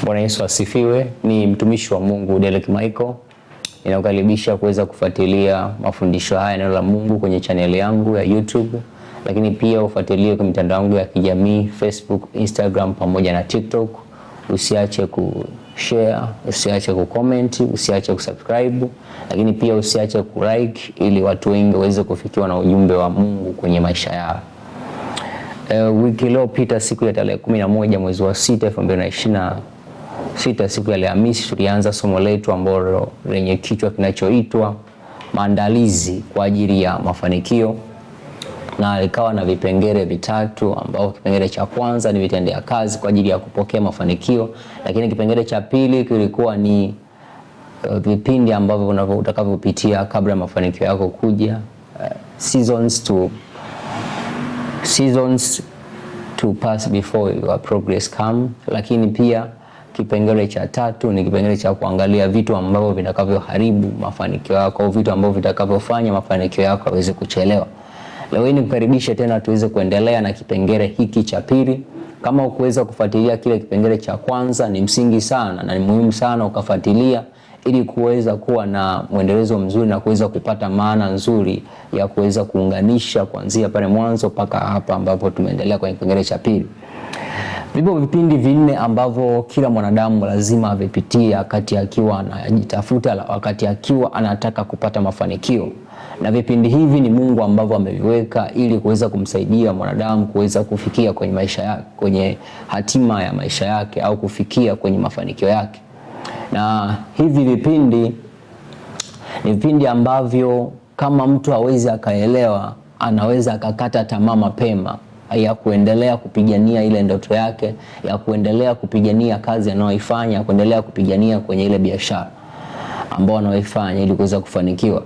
Bwana Yesu asifiwe. Ni mtumishi wa Mungu Derek Michael. Ninakukaribisha kuweza kufuatilia mafundisho haya neno la Mungu kwenye channel yangu ya YouTube, lakini pia ufuatilie kwa mitandao yangu ya kijamii Facebook, Instagram pamoja na TikTok. Usiache kushare, usiache kucomment, usiache kusubscribe, lakini pia usiache kulike ili watu wengi waweze kufikiwa na ujumbe wa Mungu kwenye maisha yao. Wiki iliyopita siku ya tarehe 11 mwezi wa 6 2026, siku ya Alhamisi, tulianza somo letu ambalo lenye kichwa kinachoitwa maandalizi kwa ajili ya mafanikio, na likawa na vipengele vitatu, ambao kipengele cha kwanza ni vitendea kazi kwa ajili ya kupokea mafanikio, lakini kipengele cha pili kilikuwa ni vipindi ambavyo utakavyopitia kabla ya mafanikio yako kuja, seasons to pass before your progress come. Lakini pia kipengele cha tatu ni kipengele cha kuangalia vitu ambavyo vitakavyoharibu mafanikio yako, au vitu ambavyo vitakavyofanya mafanikio yako yaweze kuchelewa. Leo hii nikukaribisha tena tuweze kuendelea na kipengele hiki cha pili. Kama ukuweza kufuatilia kile kipengele cha kwanza, ni msingi sana na ni muhimu sana ukafuatilia ili kuweza kuwa na mwendelezo mzuri na kuweza kupata maana nzuri ya kuweza kuunganisha kuanzia pale mwanzo mpaka hapa ambapo tumeendelea kwenye kipengele cha pili. Vipo vipindi vinne ambavyo kila mwanadamu lazima avipitie wakati akiwa anajitafuta, wakati akiwa anataka kupata mafanikio. Na vipindi hivi ni Mungu ambavyo ameviweka ili kuweza kumsaidia mwanadamu kuweza kufikia kwenye maisha yake, kwenye hatima ya maisha yake, au kufikia kwenye mafanikio yake. Na hivi vipindi ni vipindi ambavyo kama mtu hawezi akaelewa, anaweza akakata tamaa mapema ya kuendelea kupigania ile ndoto yake, ya kuendelea kupigania kazi anayoifanya, ya kuendelea kupigania kwenye ile biashara ambayo anayoifanya ili kuweza kufanikiwa.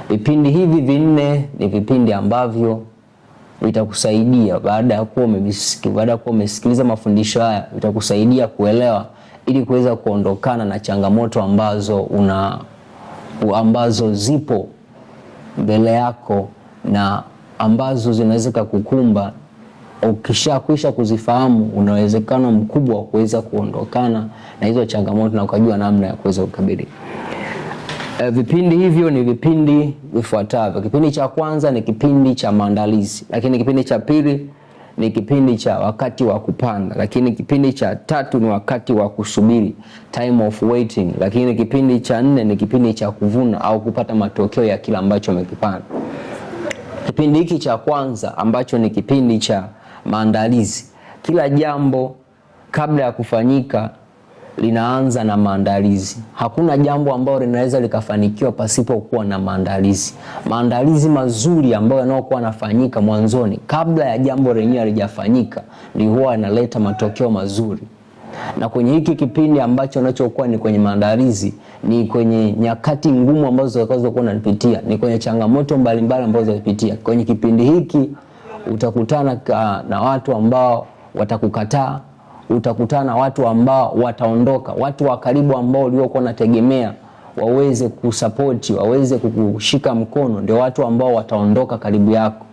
Vipindi hivi vinne ni vipindi ambavyo vitakusaidia baada ya kuwa umesikiliza mafundisho haya, vitakusaidia kuelewa ili kuweza kuondokana na changamoto ambazo zipo mbele yako na ambazo zinaweza kukukumba. Ukishakwisha kuzifahamu, una uwezekano mkubwa wa kuweza kuondokana na hizo changamoto na ukajua namna ya kuweza kukabili. Vipindi hivyo ni vipindi vifuatavyo. Kipindi cha kwanza ni kipindi cha maandalizi, lakini kipindi cha pili ni kipindi cha wakati wa kupanda, lakini kipindi cha tatu ni wakati wa kusubiri, time of waiting, lakini kipindi cha nne ni kipindi cha kuvuna au kupata matokeo ya kila ambacho umekipanda. Kipindi hiki cha kwanza ambacho ni kipindi cha maandalizi, kila jambo kabla ya kufanyika linaanza na maandalizi. Hakuna jambo ambalo linaweza likafanikiwa pasipokuwa na maandalizi. Maandalizi mazuri ambayo yanayokuwa yanafanyika mwanzoni kabla ya jambo lenyewe halijafanyika ndio huwa yanaleta matokeo mazuri. Na kwenye hiki kipindi ambacho unachokuwa ni kwenye maandalizi, ni kwenye nyakati ngumu ambazo utakazokuwa unapitia, ni kwenye changamoto mbalimbali ambazo utapitia. Kwenye kipindi hiki utakutana na watu ambao watakukataa, utakutana na watu ambao wataondoka, watu wa karibu ambao uliokuwa unategemea waweze kusupport, waweze kukushika mkono, ndio watu ambao wataondoka karibu yako.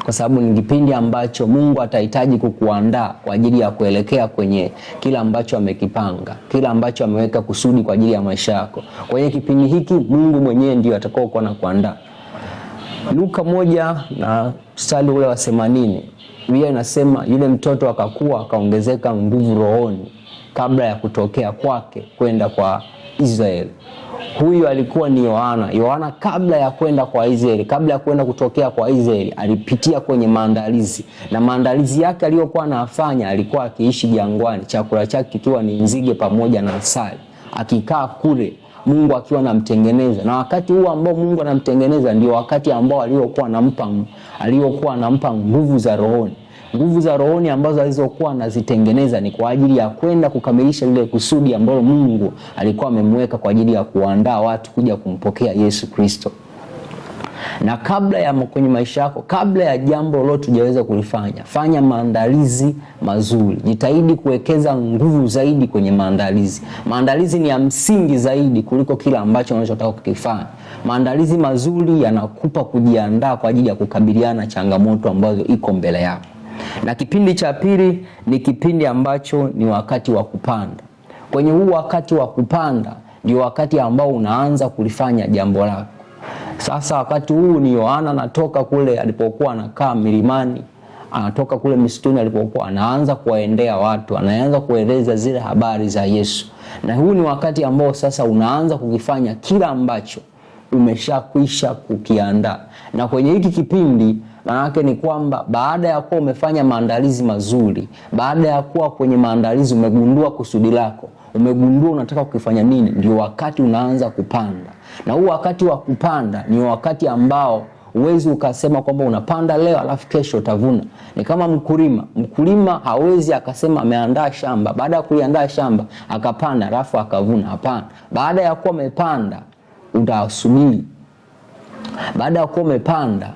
Kwa sababu ni kipindi ambacho Mungu atahitaji kukuandaa kwa ajili ya kuelekea kwenye kila ambacho amekipanga, kila ambacho ameweka kusudi kwa ajili ya maisha yako. Kwa hiyo kipindi hiki Mungu mwenyewe ndio atakao kuwa na kuandaa. Luka 1 na mstari ule wa 80, Biblia inasema yule mtoto akakua akaongezeka nguvu rohoni kabla ya kutokea kwake kwenda kwa Israeli. Huyu alikuwa ni Yohana. Yohana kabla ya kwenda kwa Israeli, kabla ya kwenda kutokea kwa Israeli, alipitia kwenye maandalizi. Na maandalizi yake aliyokuwa anafanya, alikuwa akiishi jangwani, chakula chake kikiwa ni nzige pamoja na asali. Akikaa kule, Mungu akiwa anamtengeneza. Na wakati huo ambao Mungu anamtengeneza ndio wakati ambao aliyokuwa anampa nguvu za rohoni. Nguvu za rohoni ambazo alizokuwa anazitengeneza ni kwa ajili ya kwenda kukamilisha lile kusudi ambalo Mungu alikuwa amemweka kwa ajili ya kuandaa watu kuja kumpokea Yesu Kristo. Na kabla ya kwenye maisha yako, kabla ya jambo lolote hujaweza kulifanya, fanya maandalizi mazuri. Jitahidi kuwekeza nguvu zaidi kwenye maandalizi. Maandalizi ni ya msingi zaidi kuliko kila ambacho unachotaka kukifanya. Maandalizi mazuri yanakupa kujiandaa kwa ajili ya kukabiliana na changamoto ambazo iko mbele yako. Na kipindi cha pili ni kipindi ambacho ni wakati wa kupanda. Kwenye huu wakati wa kupanda ndio wakati ambao unaanza kulifanya jambo lako. Sasa wakati huu ni Yohana anatoka kule alipokuwa anakaa milimani, anatoka kule msituni alipokuwa anaanza kuwaendea watu, anaanza kueleza zile habari za Yesu. Na huu ni wakati ambao sasa unaanza kukifanya kila ambacho umeshakwisha kukiandaa. Na kwenye hiki kipindi maana yake ni kwamba baada ya kuwa umefanya maandalizi mazuri, baada ya kuwa kwenye maandalizi umegundua kusudi lako, umegundua unataka kukifanya nini, ndio wakati unaanza kupanda. Na huu wakati wa kupanda ni wakati ambao uwezi ukasema kwamba unapanda leo alafu kesho utavuna. Ni kama mkulima hawezi akasema ameandaa shamba, baada ya kuliandaa shamba akapanda alafu akavuna. Hapana, baada ya kuwa umepanda utasubiri. Baada ya kuwa umepanda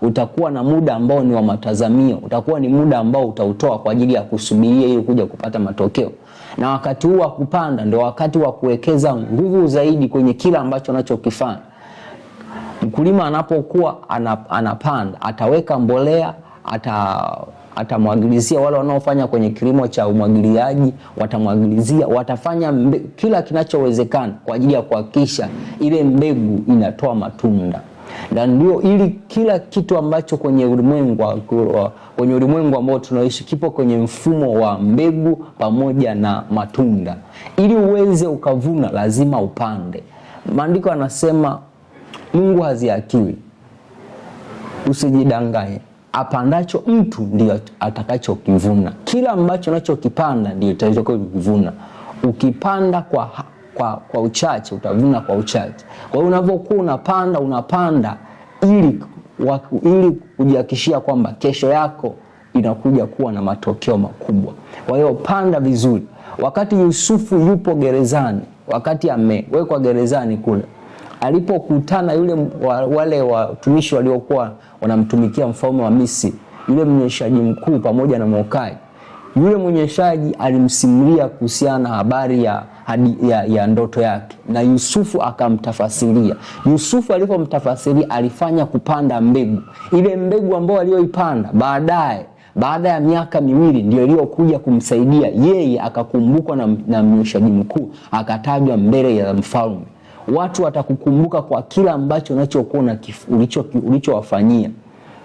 utakuwa na muda ambao ni wa matazamio, utakuwa ni muda ambao utautoa kwa ajili ya kusubiria ili kuja kupata matokeo. Na wakati huu wa kupanda ndio wakati wa kuwekeza nguvu zaidi kwenye kila ambacho unachokifanya. Mkulima anapokuwa anapanda, ataweka mbolea, atamwagilizia. Wale wanaofanya kwenye kilimo cha umwagiliaji watamwagilizia, watafanya kila kinachowezekana kwa ajili ya kuhakikisha ile mbegu inatoa matunda. Na ndio ili kila kitu ambacho kwenye ulimwengu ambao tunaishi kipo kwenye mfumo wa mbegu pamoja na matunda. Ili uweze ukavuna lazima upande. Maandiko yanasema Mungu hazihakiwi. Usijidanganye. Apandacho mtu ndio atakachokivuna. Kila ambacho unachokipanda ndio utakachokivuna. Ukipanda kwa uchache utavuna kwa uchache. Kwa hiyo unapokuwa unapanda ili kujihakikishia kwamba kesho yako inakuja kuwa na matokeo makubwa. Kwa hiyo panda vizuri. Wakati Yusufu yupo gerezani, wakati amewekwa gerezani kule, alipokutana wale watumishi waliokuwa wanamtumikia mfalme wa Misri, yule mnyeshaji mkuu pamoja na Mordekai, yule mnyeshaji alimsimulia kuhusiana habari ya ndoto yake, na Yusufu akamtafasiria. Yusufu alipomtafasiria alifanya kupanda mbegu. Ile mbegu ambayo aliyoipanda baada ya miaka miwili ndio iliyokuja kumsaidia yeye, akakumbukwa na mnyeshaji mkuu, akatajwa mbele ya mfalme. Watu watakukumbuka kwa kila ambacho unachokuwa ulichowafanyia.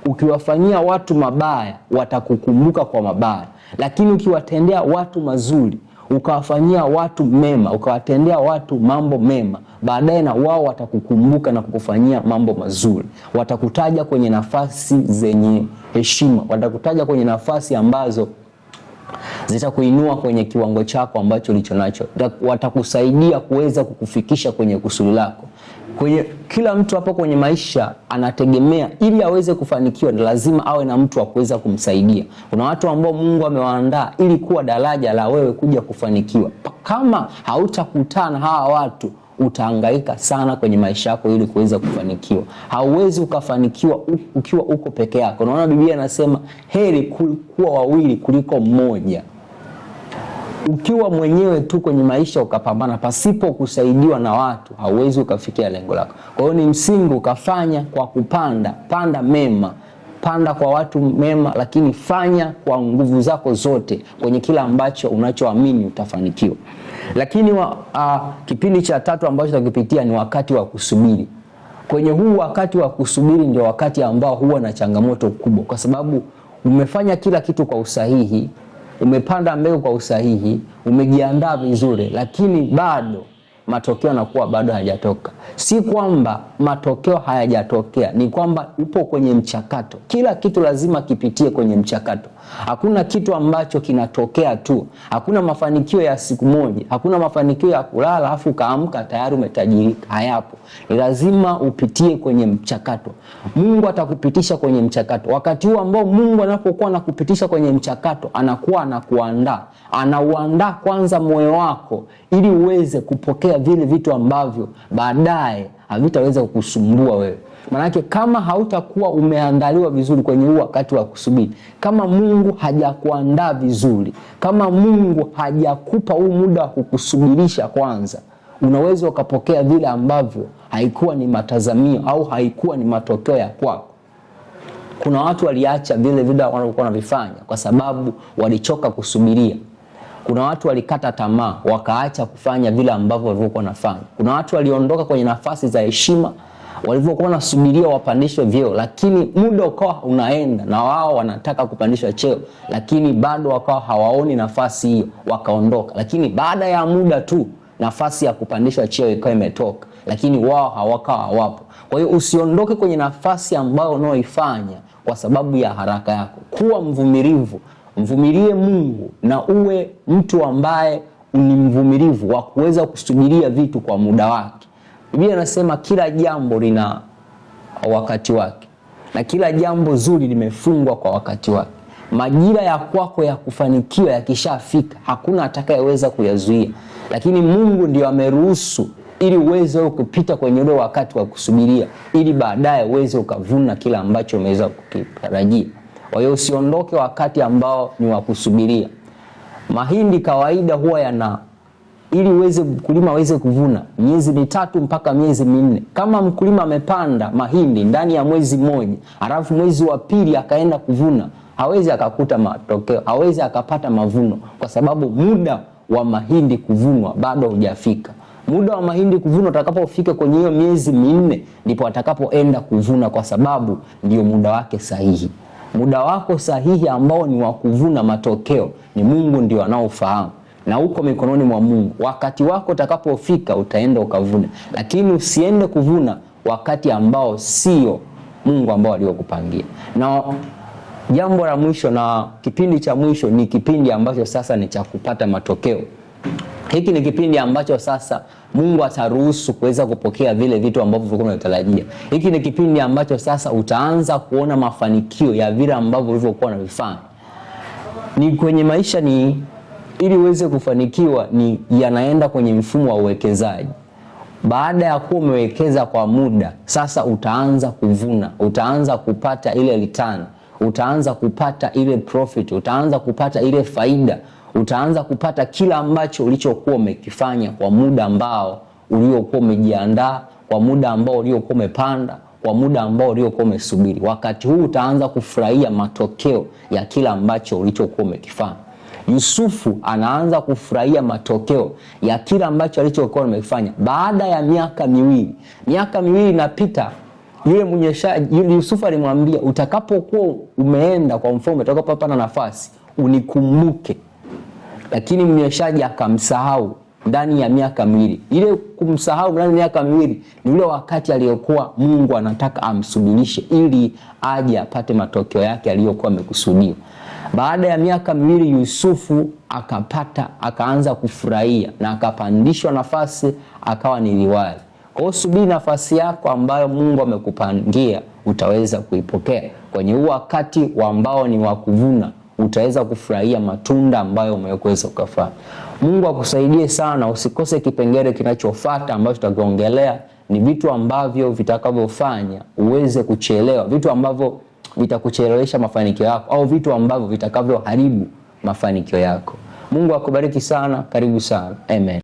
Ukiwafanyia watu mabaya watakukumbuka kwa mabaya, lakini ukiwatendea watu mazuri, ukawafanyia watu mema, ukawatendea watu mambo mema, baadaye na wao watakukumbuka na kukufanyia mambo mazuri. Watakutaja kwenye nafasi zenye heshima, watakutaja kwenye nafasi ambazo zitakuinua kwenye kiwango chako ambacho ulicho nacho. Watakusaidia kuweza kukufikisha kwenye kusudi lako. Kila mtu hapo kwenye maisha anategemea ili aweze kufanikiwa lazima awe na mtu wa kuweza kumsaidia. Kuna watu ambao Mungu amewaandaa ili kuwa daraja la wewe kuja kufanikiwa. Kama hautakutana hawa watu, utahangaika sana kwenye maisha yako ili kuweza kufanikiwa. Hauwezi ukafanikiwa ukiwa uko peke yako. Unaona Biblia inasema heri kuwa wawili kuliko mmoja. Ukiwa mwenyewe tu kwenye maisha ukapambana pasipo kusaidiwa na watu, hauwezi ukafikia lengo lako. Kwa hiyo ni msingi ukafanya kwa panda mema, panda kwa watu mema, lakini fanya kwa nguvu zako zote kwenye kila ambacho unachoamini utafanikiwa. Lakini kipindi cha tatu ambacho tutakipitia ni wakati wa kusubiri. Kwenye huu wakati wa kusubiri ndio wakati ambao huwa na changamoto kubwa, kwa sababu umefanya kila kitu kwa usahihi, umepanda mbegu kwa usahihi, umejiandaa vizuri, lakini bado matokeo yanakuwa bado hayajatoka. Si kwamba matokeo hayajatokea, ni kwamba upo kwenye mchakato. Kila kitu lazima kipitie kwenye mchakato. Hakuna kitu ambacho kinatokea tu. Hakuna mafanikio ya siku moja. Hakuna mafanikio ya kulala afu kaamka tayari umetajirika. Hayapo. Ni lazima upitie kwenye mchakato. Mungu atakupitisha kwenye mchakato. Wakati huo ambao Mungu anapokuwa anakupitisha kwenye mchakato, anakuwa anakuandaa. Anauandaa kwanza moyo wako ili uweze kupokea vile vitu ambavyo baadaye havitaweza kukusumbua wewe. Maanake kama hautakuwa umeandaliwa vizuri kwenye huu wakati wa kusubiri, kama Mungu hajakuandaa vizuri, kama Mungu hajakupa huu muda wa kukusubirisha kwanza, unaweza ukapokea vile ambavyo haikuwa ni matazamio au haikuwa ni matokeo ya kwako. Kuna watu waliacha vile wanakuwa wanavifanya kwa sababu walichoka kusubiria. Kuna watu walikata tamaa, wakaacha kufanya vile ambavyo walivyokuwa wanafanya. Kuna watu waliondoka kwenye nafasi za heshima walivyokuwa wanasubiria wapandishwe vyeo, lakini muda ukawa unaenda na wao wanataka kupandishwa cheo, lakini bado wakawa hawaoni nafasi hiyo, wakaondoka. Lakini baada ya muda tu nafasi ya kupandishwa cheo ikawa imetoka, lakini wao hawapo. Kwa hiyo usiondoke kwenye nafasi ambayo unaoifanya kwa sababu ya haraka yako. Kuwa mvumilivu, mvumilie Mungu na uwe mtu ambaye ni mvumilivu wa kuweza kusubiria vitu kwa muda wake. Biblia inasema kila jambo lina wakati wake na kila jambo zuri limefungwa kwa wakati wake. Majira ya kwako ya kufanikiwa yakishafika, hakuna atakayeweza kuyazuia, lakini Mungu ndio ameruhusu ili uweze kupita kwenye ule wakati wa kusubiria, ili baadaye uweze ukavuna kila ambacho umeweza kukitarajia. Kwa hiyo usiondoke wakati ambao ni wa kusubiria. Mahindi kawaida huwa ili mkulima aweze kuvuna miezi 3 mpaka miezi 4. Kama mkulima amepanda mahindi ndani ya mwezi mmoja, alafu mwezi wa pili akaenda kuvuna, hawezi akakuta matokeo, hawezi akapata mavuno, kwa sababu muda wa mahindi kuvunwa bado hujafika. Muda wa mahindi kuvunwa utakapofika kwenye hiyo miezi 4 ndipo atakapoenda kuvuna, kwa sababu ndio muda wake sahihi. Muda wako sahihi ambao ni wa kuvuna matokeo ni Mungu ndio anaofahamu, na uko mikononi mwa Mungu. Wakati wako utakapofika utaenda ukavuna, lakini usiende kuvuna wakati ambao sio Mungu ambao aliyokupangia. Na jambo la mwisho na kipindi cha mwisho ni kipindi ambacho sasa ni cha kupata matokeo. Hiki ni kipindi ambacho sasa Mungu ataruhusu kuweza kupokea vile vitu ambavyo ulikuwa unatarajia. Hiki ni kipindi ambacho sasa utaanza kuona mafanikio ya vile ambavyo ulivyokuwa unavifanya. Ni kwenye maisha ili uweze kufanikiwa yanaenda kwenye mfumo wa uwekezaji. Baada ya kuwa umewekeza kwa muda, sasa utaanza kuvuna, utaanza kupata ile return, utaanza kupata ile profit, utaanza kupata ile faida, utaanza kupata kila ambacho ulichokuwa umekifanya kwa muda ambao uliokuwa umejiandaa, kwa muda ambao uliokuwa umepanda, kwa muda ambao uliokuwa umesubiri. Wakati huu utaanza kufurahia matokeo ya kila ambacho ulichokuwa umekifanya. Yusufu anaanza kufurahia matokeo ya kila ambacho alichokuwa amefanya baada ya miaka 2. Miaka 2 inapita. Yule Yusufu alimwambia, utakapokuwa umeenda kwa mfalme, utakapopata nafasi unikumbuke. Lakini mnyeshaji akamsahau ndani ya miaka 2. Ile kumsahau ndani ya miaka 2 ni ule wakati aliyokuwa Mungu anataka amsubirishe ili aje apate matokeo yake aliyokuwa amekusudia. Baada ya miaka 2 Yusufu akaanza kufurahia na akapandishwa nafasi, akawa ni liwali. Kwa hiyo subiri nafasi yako ambayo Mungu amekupangia, utaweza kuipokea. Kwenye huo wakati ambao ni wa kuvuna, utaweza kufurahia matunda ambayo umeweza kufanya. Mungu akusaidie sana. Usikose kipengele kinachofuata ambacho tutakiongelea ni vitu ambavyo vitakavyofanya uweze kuchelewa, vitu ambavyo vitakuchelewesha mafanikio yako, au vitu ambavyo vitakavyoharibu mafanikio yako. Mungu akubariki sana. Karibu sana. Amen.